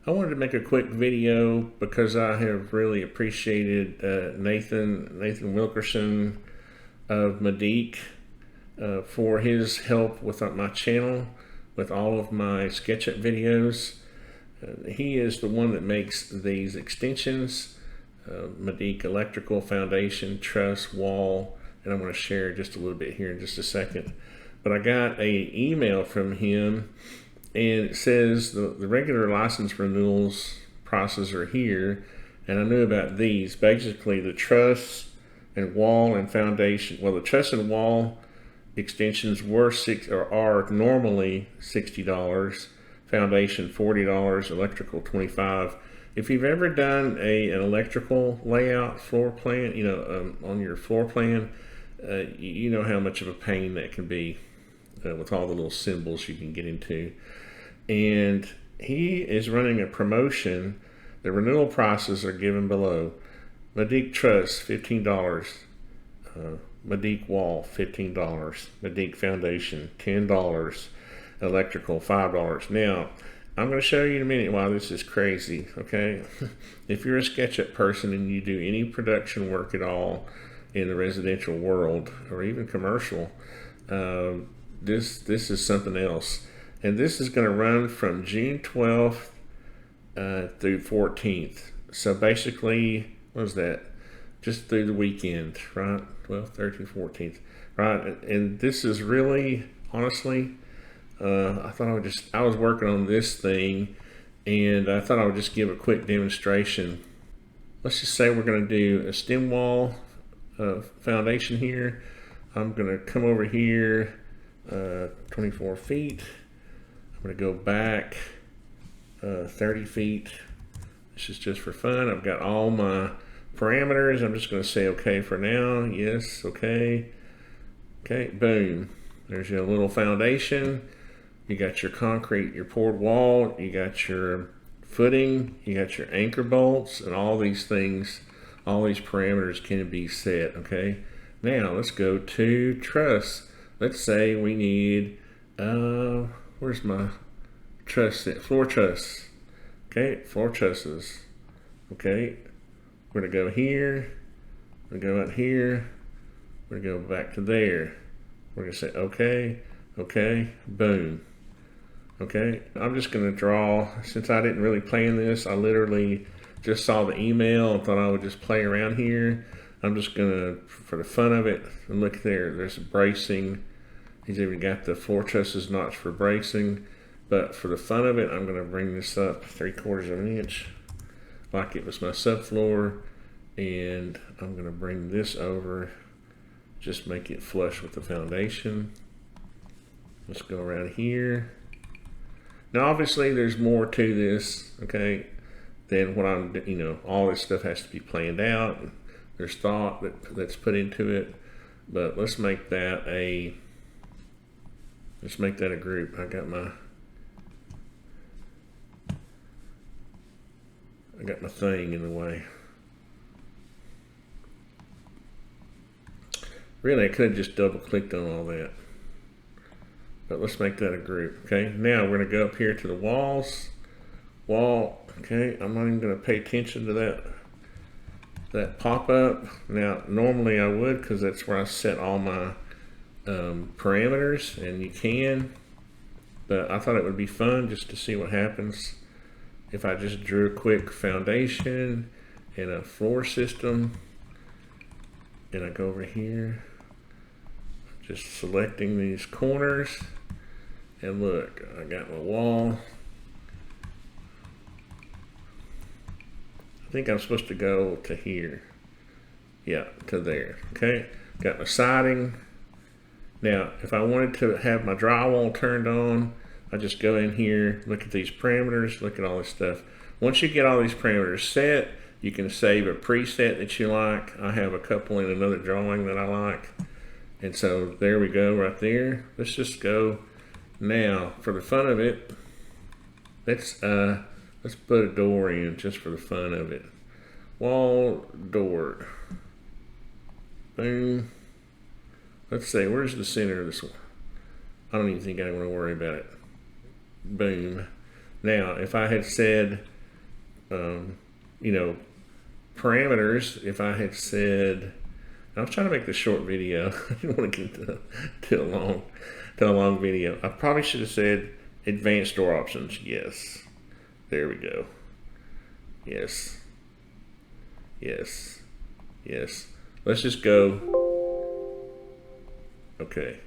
I wanted to make a quick video because I have really appreciated Nathan Wilkerson of Medeek for his help with my channel, with all of my SketchUp videos. He is the one that makes these extensions, Medeek electrical, foundation, truss, wall, and I'm going to share just a little bit here in just a second. But I got an email from him, and it says the regular license renewals process are here, and I knew about these. Basically, the truss and wall and foundation. Well, the truss and wall extensions are normally $60. Foundation $40. Electrical $25. If you've ever done an electrical layout floor plan, on your floor plan, you know how much of a pain that can be with all the little symbols you can get into. And he is running a promotion. The renewal prices are given below. Medeek truss $15, Medeek wall $15, Medeek foundation $10, electrical $5. Now, I'm going to show you in a minute why this is crazy, okay? If you're a SketchUp person and you do any production work at all in the residential world or even commercial, this is something else. And this is going to run from June 12th through 14th. So basically, what was that? Just through the weekend, right? 12th, 13th, 14th, right? And this is really, honestly, I was working on this thing, and I thought I would just give a quick demonstration. Let's just say we're going to do a stem wall foundation here. I'm going to come over here 24 feet. I'm going to go back 30 feet. This is just for fun. I've got all my parameters. I'm just going to say okay for now. Yes, okay. Okay, boom. There's your little foundation. You got your concrete, your poured wall. You got your footing. You got your anchor bolts, and all these things, all these parameters can be set, okay? Now, let's go to truss. Let's say we need, where's my truss? Floor truss. Okay, floor trusses. Okay, we're gonna go here. We're gonna go out here. We're gonna go back to there. We're gonna say okay, okay, boom. Okay, I'm just gonna draw. Since I didn't really plan this, I literally just saw the email and thought I would just play around here. I'm just gonna, for the fun of it, and look there, there's bracing. He's even got the floor trusses notch for bracing. But for the fun of it, I'm going to bring this up 3/4 of an inch like it was my subfloor, and I'm going to bring this over, just make it flush with the foundation. Let's go around here. Now obviously there's more to this, okay, than what I'm, all this stuff has to be planned out. There's thought that's put into it, but let's make that a group. I got my thing in the way. Really, I could have just double clicked on all that. But let's make that a group. Okay, now we're going to go up here to the walls. Wall, okay, I'm not even going to pay attention to that pop-up. Now, normally I would, because that's where I set all my parameters, and you can. But I thought it would be fun just to see what happens if I just drew a quick foundation and a floor system, and I go over here, just selecting these corners, and look, I got my wall. I think I'm supposed to go to here. Yeah, to there, okay? Got my siding. Now, if I wanted to have my drywall turned on, I just go in here, look at these parameters, look at all this stuff. Once you get all these parameters set, you can save a preset that you like. I have a couple in another drawing that I like. And so there we go right there. Let's just go now for the fun of it. Let's put a door in just for the fun of it. Wall, door. Boom. Let's say, where's the center of this one? I don't even think I want to worry about it. Boom. Now, if I had said you know, parameters. If I had said, I was trying to make the short video. I didn't want to get to a long video. I probably should have said advanced door options. Yes. There we go. Yes. Yes. Yes. Let's just go. Okay.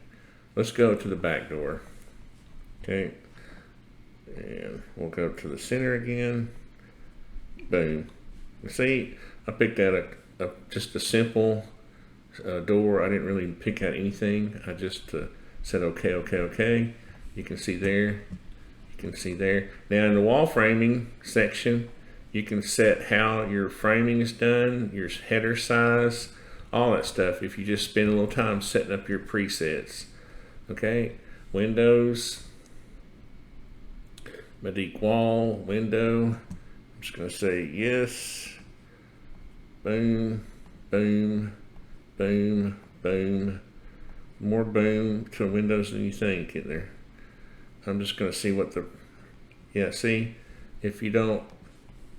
Let's go to the back door. Okay. And we'll go to the center again. Boom. See, I picked out just a simple door. I didn't really pick out anything. I just said okay, okay, okay. You can see there. You can see there. Now in the wall framing section, you can set how your framing is done, your header size, all that stuff. If you just spend a little time setting up your presets. Okay, windows, Medeek wall, window. I'm just going to say yes. Boom, boom, boom, boom. More boom to windows than you think in there. I'm just going to see what the, yeah, see, if you don't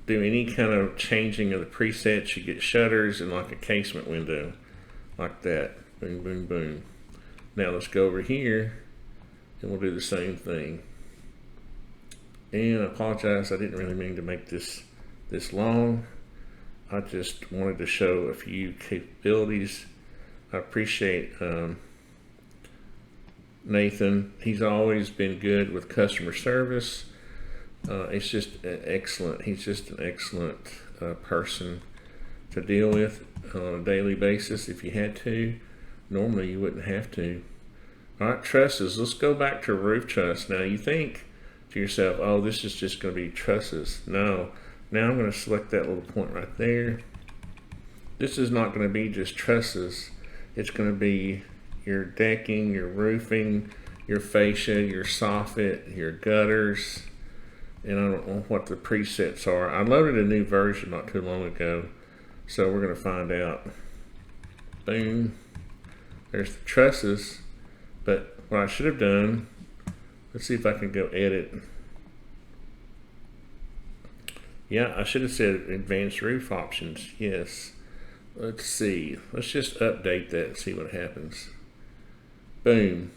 do any kind of changing of the presets, you get shutters and like a casement window, like that. Boom, boom, boom. Now let's go over here and we'll do the same thing. And I apologize, I didn't really mean to make this long. I just wanted to show a few capabilities. I appreciate Nathan. He's always been good with customer service. It's just excellent. He's just an excellent person to deal with on a daily basis. If you had to, normally you wouldn't have to. All right, trusses. Let's go back to roof truss. Now you think to yourself, oh, this is just going to be trusses. No. Now I'm going to select that little point right there. This is not going to be just trusses. It's going to be your decking, your roofing, your fascia, your soffit, your gutters, and I don't know what the presets are. I loaded a new version not too long ago, so we're going to find out. Boom. There's the trusses, but what I should have done, let's see if I can go edit. Yeah, I should have said advanced roof options. Yes. Let's see. Let's just update that and see what happens. Boom.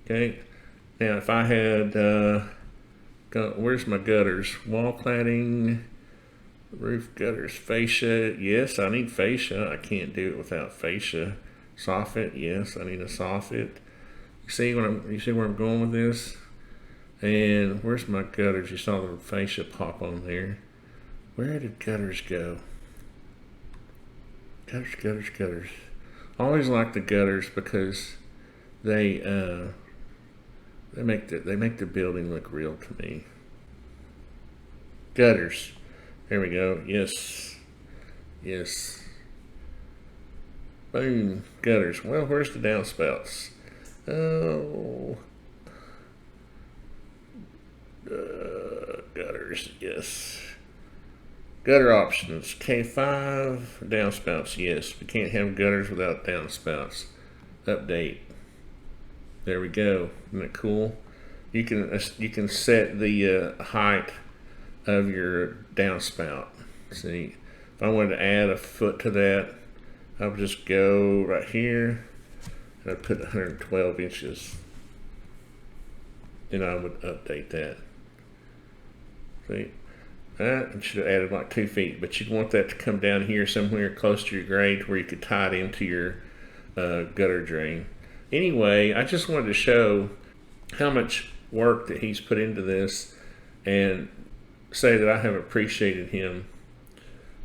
Okay. Now, if I had, where's my gutters? Wall cladding, roof gutters, fascia. Yes, I need fascia. I can't do it without fascia. Soffit. Yes, I need a soffit. You see where I'm going with this? And where's my gutters? You saw the fascia pop on there. Where did gutters go? Gutters, gutters, gutters. I always like the gutters because they make the building look real to me. Gutters. There we go. Yes. Yes. Boom. Gutters. Well, where's the downspouts? Oh. Gutters, yes. Gutter options, K5, downspouts, yes. We can't have gutters without downspouts. Update. There we go. Isn't that cool? You can set the height of your downspout. See, if I wanted to add a foot to that, I would just go right here and I'd put 112 inches. And I would update that. See, that should have added like 2 feet, but you'd want that to come down here somewhere close to your grade where you could tie it into your gutter drain. Anyway, I just wanted to show how much work that he's put into this and say that I have appreciated him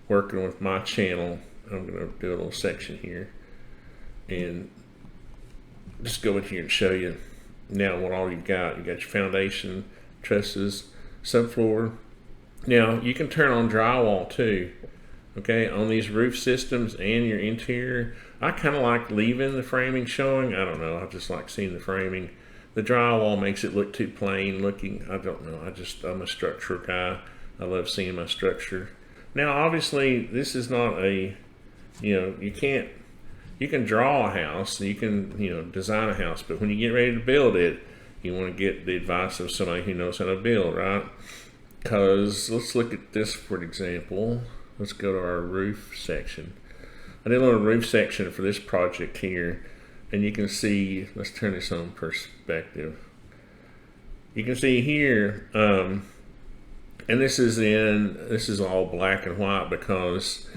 working with my channel. I'm going to do a little section here and just go in here and show you now what all you've got. You got your foundation, trusses, subfloor. Now you can turn on drywall too, okay, on these roof systems and your interior. I kind of like leaving the framing showing. I don't know, I just like seeing the framing. The drywall makes it look too plain looking. I don't know, I'm a structural guy. I love seeing my structure. Now obviously this is not a, you can draw a house, you can design a house, but when you get ready to build it, you want to get the advice of somebody who knows how to build, right? because let's look at this for example. Let's go to our roof section. I did a little roof section for this project here, and you can see, let's turn this on perspective. You can see here, and this is all black and white because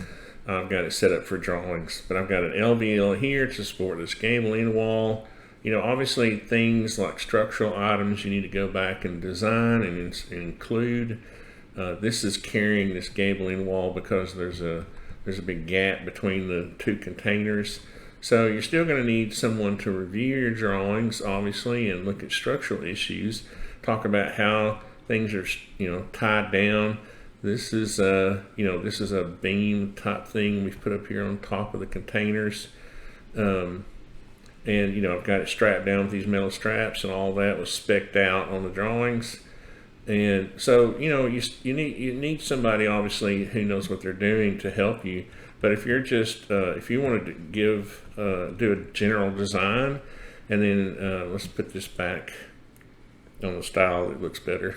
I've got it set up for drawings, but I've got an LVL here to support this gable-end wall. You know, obviously things like structural items you need to go back and design and include. This is carrying this gable-end wall because there's a big gap between the two containers. So you're still going to need someone to review your drawings, obviously, and look at structural issues. Talk about how things are, tied down. This is this is a beam type thing we've put up here on top of the containers. And I've got it strapped down with these metal straps, and all that was spec'd out on the drawings. And so you need somebody obviously who knows what they're doing to help you. But if you're just if you wanted to do a general design, and then let's put this back on the style that looks better,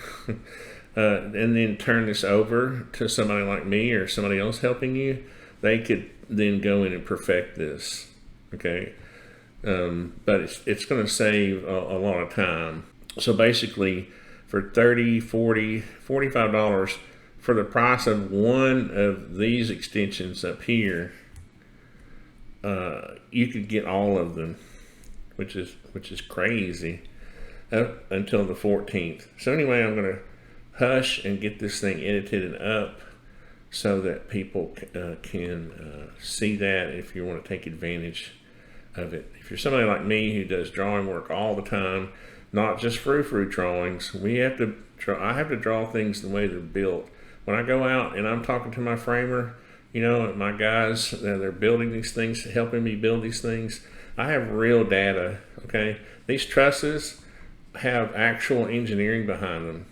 and then turn this over to somebody like me or somebody else helping you, they could then go in and perfect this. Okay. But it's going to save a lot of time. So basically, for $30, $40, $45 for the price of one of these extensions up here, you could get all of them, which is crazy, up until the 14th. So anyway, I'm going to hush and get this thing edited and up so that people can see that if you want to take advantage of it. If you're somebody like me who does drawing work all the time, not just fruit drawings, I have to draw things the way they're built. When I go out and I'm talking to my framer, my guys, they're building these things, helping me build these things, I have real data. Okay, these trusses have actual engineering behind them.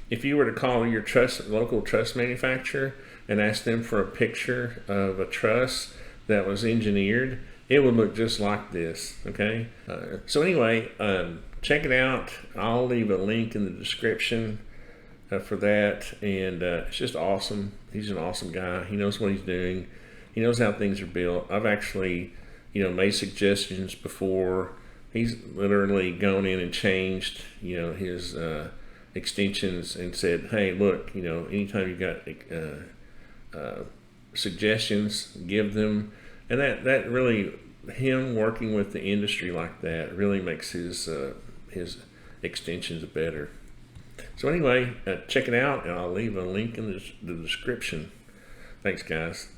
If you were to call your local truss manufacturer and ask them for a picture of a truss that was engineered, it would look just like this. Okay, so anyway, check it out. I'll leave a link in the description for that, and it's just awesome. He's an awesome guy. He knows what he's doing. He knows how things are built. I've actually made suggestions before. He's literally gone in and changed his extensions and said, hey, look, anytime you've got suggestions, give them. And that really, him working with the industry like that really makes his extensions better. So anyway, check it out, and I'll leave a link in the description. Thanks, guys.